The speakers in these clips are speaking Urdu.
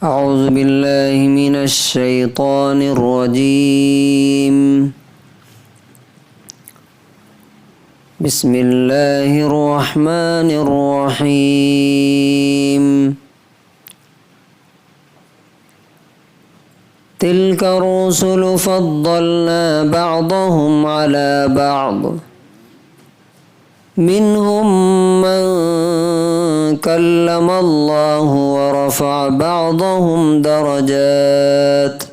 أعوذ بالله من الشيطان الرجيم. بسم الله الرحمن الرحيم. تلك الرسل فضلنا بعضهم على بعض منهم من كلم الله ورفع بعضهم درجات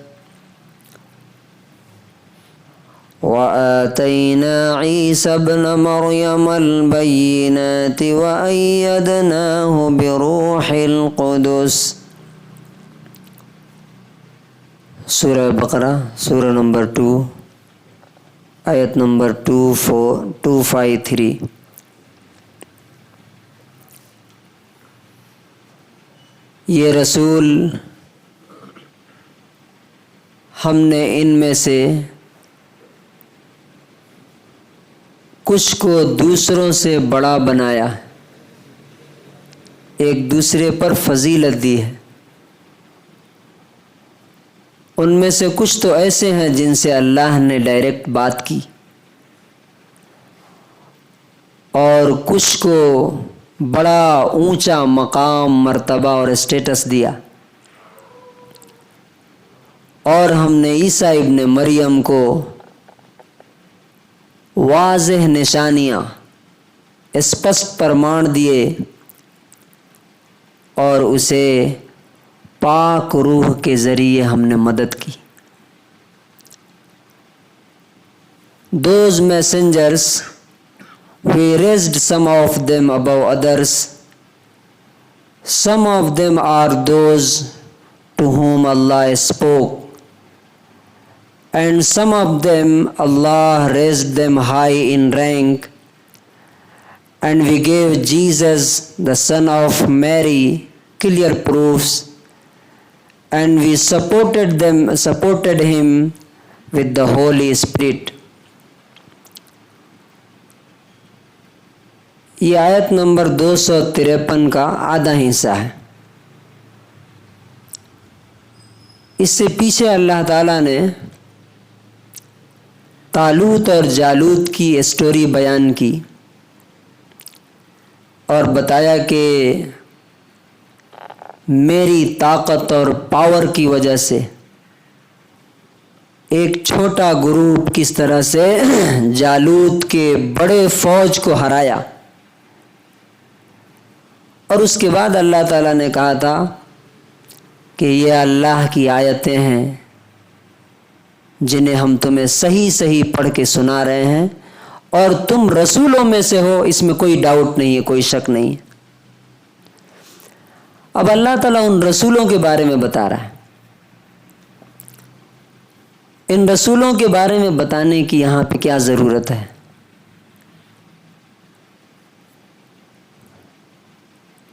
وآتينا عيسى ابن مريم البينات وأيدناه بروح القدس. سورہ بقرہ سورہ نمبر 2 آیت نمبر 253. یہ رسول ہم نے ان میں سے کچھ کو دوسروں سے بڑا بنایا، ایک دوسرے پر فضیلت دی ہے. ان میں سے کچھ تو ایسے ہیں جن سے اللہ نے ڈائریکٹ بات کی، اور کچھ کو بڑا اونچا مقام، مرتبہ اور اسٹیٹس دیا. اور ہم نے عیسیٰ ابن مریم کو واضح نشانیاں، اسپشٹ پرمان دیے، اور اسے پاک روح کے ذریعے ہم نے مدد کی. Those messengers, we raised some of them above others. Some of them are those to whom Allah spoke, and some of them Allah raised them high in rank, and we gave Jesus, the son of Mary, clear proofs, and we supported him with the Holy Spirit. یہ آیت نمبر 253 کا آدھا حصہ ہے. اس سے پیچھے اللہ تعالیٰ نے طالوت اور جالوت کی اسٹوری بیان کی اور بتایا کہ میری طاقت اور پاور کی وجہ سے ایک چھوٹا گروپ کس طرح سے جالوت کے بڑے فوج کو ہرایا. اور اس کے بعد اللہ تعالیٰ نے کہا تھا کہ یہ اللہ کی آیتیں ہیں جنہیں ہم تمہیں صحیح صحیح پڑھ کے سنا رہے ہیں، اور تم رسولوں میں سے ہو، اس میں کوئی ڈاؤٹ نہیں ہے، کوئی شک نہیں ہے. اب اللہ تعالیٰ ان رسولوں کے بارے میں بتا رہا ہے. ان رسولوں کے بارے میں بتانے کی یہاں پہ کیا ضرورت ہے؟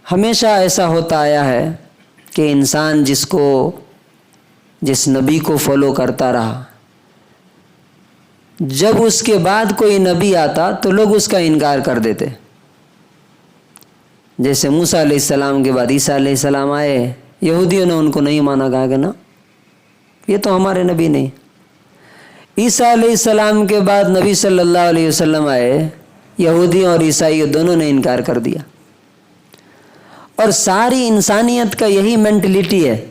ہمیشہ ایسا ہوتا آیا ہے کہ انسان جس نبی کو فالو کرتا رہا، جب اس کے بعد کوئی نبی آتا تو لوگ اس کا انکار کر دیتے. جیسے موسیٰ علیہ السلام کے بعد عیسیٰ علیہ السلام آئے، یہودیوں نے ان کو نہیں مانا، کہا کہ نا یہ تو ہمارے نبی نہیں. عیسیٰ علیہ السلام کے بعد نبی صلی اللہ علیہ وسلم آئے، یہودیوں اور عیسائیوں دونوں نے انکار کر دیا. اور ساری انسانیت کا یہی مینٹلٹی ہے،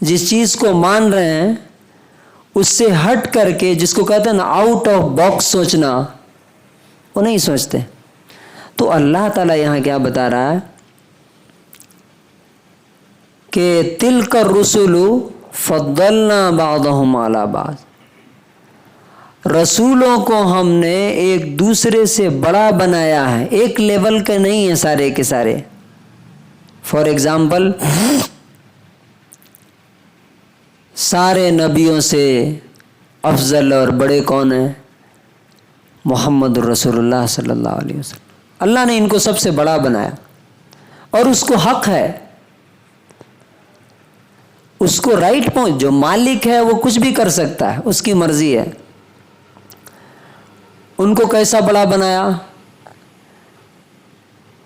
جس چیز کو مان رہے ہیں اس سے ہٹ کر کے، جس کو کہتے ہیں نا آؤٹ آف باکس سوچنا، وہ نہیں سوچتے. تو اللہ تعالیٰ یہاں کیا بتا رہا ہے کہ تلک الرسل فضلنا بعضهم علی بعض. رسولوں کو ہم نے ایک دوسرے سے بڑا بنایا ہے، ایک لیول کے نہیں ہیں سارے کے سارے. فار ایگزامپل، سارے نبیوں سے افضل اور بڑے کون ہیں؟ محمد الرسول اللہ صلی اللہ علیہ وسلم. اللہ نے ان کو سب سے بڑا بنایا، اور اس کو حق ہے، اس کو رائٹ پہنچ، جو مالک ہے وہ کچھ بھی کر سکتا ہے، اس کی مرضی ہے. ان کو کیسا بڑا بنایا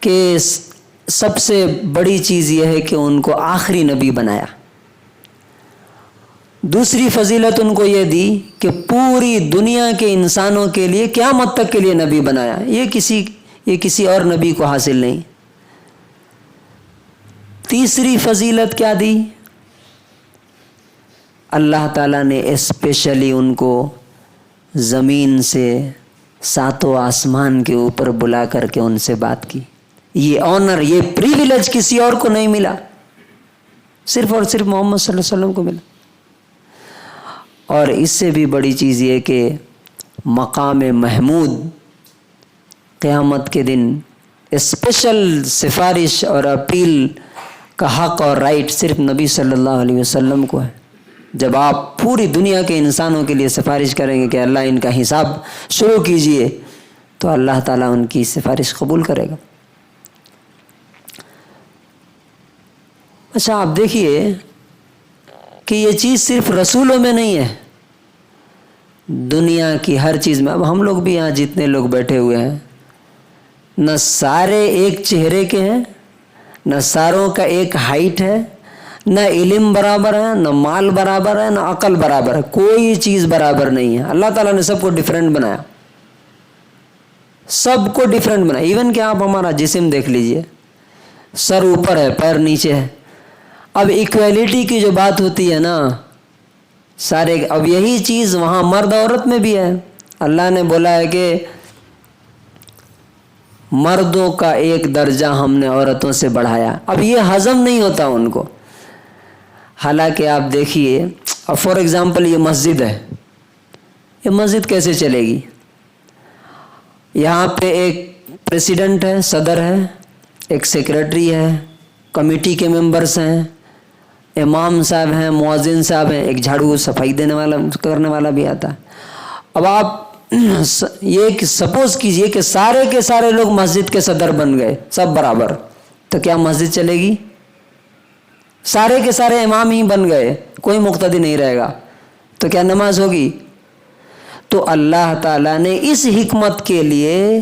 کہ سب سے بڑی چیز یہ ہے کہ ان کو آخری نبی بنایا. دوسری فضیلت ان کو یہ دی کہ پوری دنیا کے انسانوں کے لیے قیامت تک کے لیے نبی بنایا. یہ کسی اور نبی کو حاصل نہیں. تیسری فضیلت کیا دی؟ اللہ تعالیٰ نے اسپیشلی ان کو زمین سے ساتوں آسمان کے اوپر بلا کر کے ان سے بات کی. یہ آنر، یہ پریویلیج کسی اور کو نہیں ملا، صرف اور صرف محمد صلی اللہ علیہ وسلم کو ملا. اور اس سے بھی بڑی چیز یہ کہ مقام محمود قیامت کے دن اسپیشل سفارش اور اپیل کا حق اور رائٹ صرف نبی صلی اللہ علیہ وسلم کو ہے. جب آپ پوری دنیا کے انسانوں کے لیے سفارش کریں گے کہ اللہ ان کا حساب شروع کیجئے، تو اللہ تعالیٰ ان کی سفارش قبول کرے گا. اچھا، آپ دیکھیے کہ یہ چیز صرف رسولوں میں نہیں ہے، دنیا کی ہر چیز میں. اب ہم لوگ بھی یہاں جتنے لوگ بیٹھے ہوئے ہیں، نہ سارے ایک چہرے کے ہیں، نہ ساروں کا ایک ہائٹ ہے، نہ علم برابر ہے، نہ مال برابر ہے، نہ عقل برابر ہے. کوئی چیز برابر نہیں ہے. اللہ تعالیٰ نے سب کو ڈیفرنٹ بنایا، سب کو ڈیفرنٹ بنایا. ایون کہ آپ ہمارا جسم دیکھ لیجئے، سر اوپر ہے، پیر نیچے ہے. اب ایکویلٹی کی جو بات ہوتی ہے نا، سارے، اب یہی چیز وہاں مرد عورت میں بھی ہے. اللہ نے بولا ہے کہ مردوں کا ایک درجہ ہم نے عورتوں سے بڑھایا. اب یہ ہضم نہیں ہوتا ان کو. حالانکہ آپ دیکھیے، اب فار ایگزامپل یہ مسجد ہے، یہ مسجد کیسے چلے گی؟ یہاں پہ ایک پریسیڈنٹ ہے، صدر ہے، ایک سیکرٹری ہے، کمیٹی کے ممبرس ہیں، امام صاحب ہیں، مؤذن صاحب ہیں، ایک جھاڑو صفائی دینے والا کرنے والا بھی آتا ہے. اب آپ یہ سپوز کیجئے کہ سارے کے سارے لوگ مسجد کے صدر بن گئے، سب برابر، تو کیا مسجد چلے گی؟ سارے کے سارے امام ہی بن گئے، کوئی مقتدی نہیں رہے گا، تو کیا نماز ہوگی؟ تو اللہ تعالیٰ نے اس حکمت کے لیے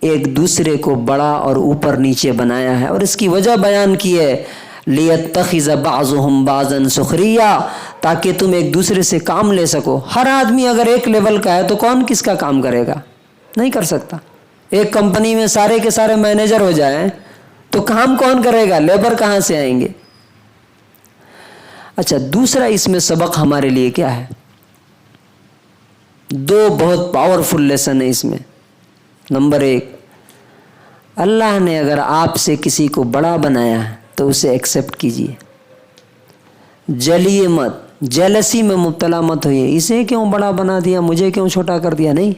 ایک دوسرے کو بڑا اور اوپر نیچے بنایا ہے. اور اس کی وجہ بیان کی ہے، لِيَتَّخِذَ بَعْضُهُمْ بَعْضًا سُخْرِيًّا، تاکہ تم ایک دوسرے سے کام لے سکو. ہر آدمی اگر ایک لیول کا ہے تو کون کس کا کام کرے گا؟ نہیں کر سکتا. ایک کمپنی میں سارے کے سارے مینیجر ہو جائیں تو کام کون کرے گا؟ لیبر کہاں سے آئیں گے؟ اچھا، دوسرا اس میں سبق ہمارے لیے کیا ہے؟ دو بہت پاورفل لیسن ہے اس میں. نمبر ایک، اللہ نے اگر آپ سے کسی کو بڑا بنایا ہے تو اسے ایکسیپٹ کیجئے. جلیے مت، جیلسی میں مبتلا مت ہوئیے، اسے کیوں بڑا بنا دیا، مجھے کیوں چھوٹا کر دیا. نہیں،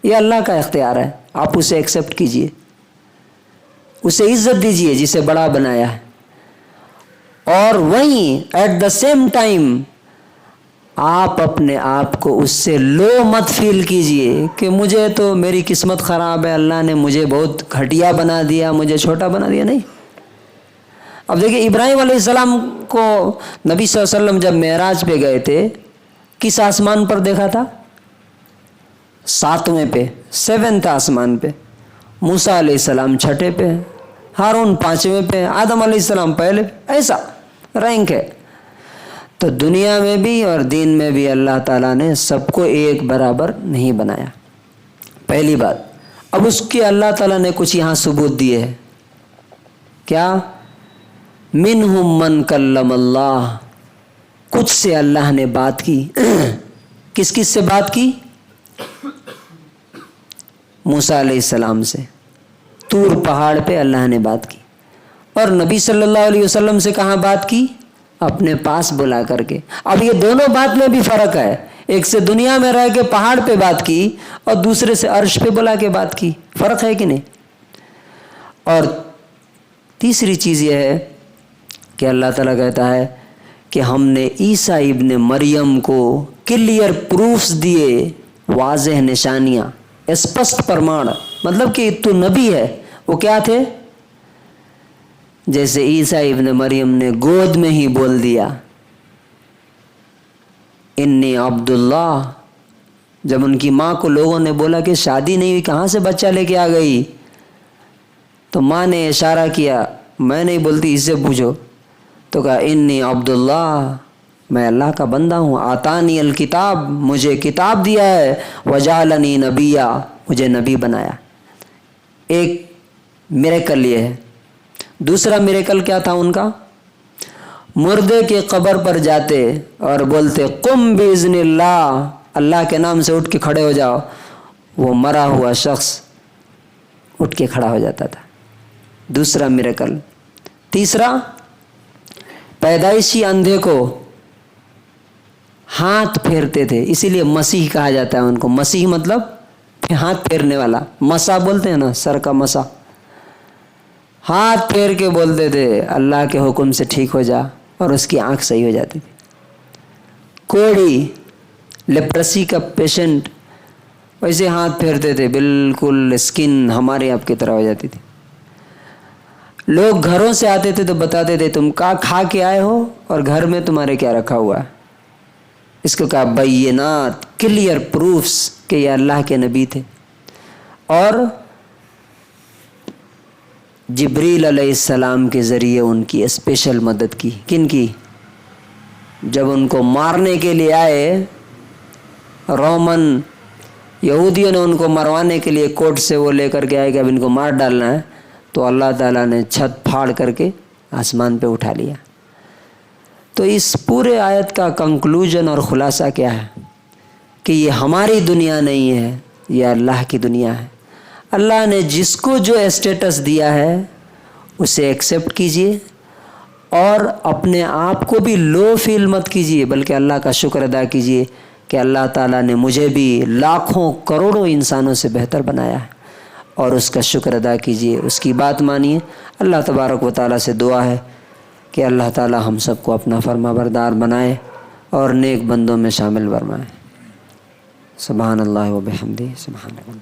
یہ اللہ کا اختیار ہے. آپ اسے ایکسیپٹ کیجئے، اسے عزت دیجئے جسے بڑا بنایا ہے. اور وہیں ایٹ دا سیم ٹائم آپ اپنے آپ کو اس سے لو مت فیل کیجئے کہ مجھے تو میری قسمت خراب ہے، اللہ نے مجھے بہت گھٹیا بنا دیا، مجھے چھوٹا بنا دیا. نہیں. اب دیکھیں، ابراہیم علیہ السلام کو نبی صلی اللہ علیہ وسلم جب معراج پہ گئے تھے، کس آسمان پر دیکھا تھا؟ 7ویں پہ، 7th آسمان پہ. موسیٰ علیہ السلام 6 پہ، ہارون 5ویں پہ، آدم علیہ السلام پہلے. ایسا رینک ہے. تو دنیا میں بھی اور دین میں بھی اللہ تعالیٰ نے سب کو ایک برابر نہیں بنایا. پہلی بات. اب اس کے اللہ تعالیٰ نے کچھ یہاں ثبوت دیے ہیں. کیا؟ منہم من کلم اللہ، کچھ سے اللہ نے بات کی. کس کس سے بات کی؟ موسیٰ علیہ السلام سے. طور پہاڑ پہ اللہ نے بات کی. اور نبی صلی اللہ علیہ وسلم سے کہاں بات کی؟ اپنے پاس بلا کر کے. اب یہ دونوں بات میں بھی فرق ہے. ایک سے دنیا میں رہ کے پہاڑ پہ بات کی اور دوسرے سے عرش پہ بلا کے بات کی. فرق ہے کہ نہیں؟ اور تیسری چیز یہ ہے کہ اللہ تعالیٰ کہتا ہے کہ ہم نے عیسیٰ ابن مریم کو کلیئر پروفز دیے، واضح نشانیاں، اسپشٹ پرمان. مطلب کہ تو نبی ہے. وہ کیا تھے؟ جیسے عیسیٰ ابن مریم نے گود میں ہی بول دیا انی عبداللہ. جب ان کی ماں کو لوگوں نے بولا کہ شادی نہیں ہوئی، کہاں سے بچہ لے کے آ گئی، تو ماں نے اشارہ کیا، میں نہیں بولتی، اس سے پوچھو. تو کہا انی عبداللہ، میں اللہ کا بندہ ہوں. آتانی الکتاب، مجھے کتاب دیا ہے. وجعلنی نبیا، مجھے نبی بنایا. ایک میریکل یہ ہے. دوسرا میریکل کیا تھا ان کا؟ مردے کے قبر پر جاتے اور بولتے قم باذن اللہ، اللہ کے نام سے اٹھ کے کھڑے ہو جاؤ. وہ مرا ہوا شخص اٹھ کے کھڑا ہو جاتا تھا. دوسرا میریکل. تیسرا، پیدائشی اندھے کو ہاتھ پھیرتے تھے، اسی لیے مسیح کہا جاتا ہے ان کو. مسیح مطلب ہاتھ پھیرنے والا. مسا بولتے ہیں نا، سر کا مسا. ہاتھ پھیر کے بولتے تھے اللہ کے حکم سے ٹھیک ہو جا، اور اس کی آنکھ صحیح ہو جاتی تھی. کوڑی، لیپرسی کا پیشنٹ، ویسے ہاتھ پھیرتے تھے، بالکل اسکن ہمارے آپ کی طرح ہو جاتی تھی. لوگ گھروں سے آتے تھے تو بتاتے تھے تم کیا کھا کے آئے ہو اور گھر میں تمہارے کیا رکھا ہوا ہے. اس کو کہا بینات، کلیئر پروفس کہ یہ اللہ کے نبی تھے. اور جبریل علیہ السلام کے ذریعے ان کی اسپیشل مدد کی. کن کی؟ جب ان کو مارنے کے لیے آئے، رومن یہودیوں نے ان کو مروانے کے لیے کوٹ سے وہ لے کر کے آئے کہ اب ان کو مار ڈالنا ہے، تو اللہ تعالیٰ نے چھت پھاڑ کر کے آسمان پہ اٹھا لیا. تو اس پورے آیت کا کنکلوژن اور خلاصہ کیا ہے کہ یہ ہماری دنیا نہیں ہے، یہ اللہ کی دنیا ہے. اللہ نے جس کو جو اسٹیٹس دیا ہے اسے ایکسیپٹ کیجئے، اور اپنے آپ کو بھی لو فیل مت کیجئے، بلکہ اللہ کا شکر ادا کیجئے کہ اللہ تعالیٰ نے مجھے بھی لاکھوں کروڑوں انسانوں سے بہتر بنایا ہے، اور اس کا شکر ادا کیجئے، اس کی بات مانیے. اللہ تبارک و تعالیٰ سے دعا ہے کہ اللہ تعالیٰ ہم سب کو اپنا فرما بردار بنائے اور نیک بندوں میں شامل فرمائے. سبحان اللہ و بحمدہ، سبحان اللہ.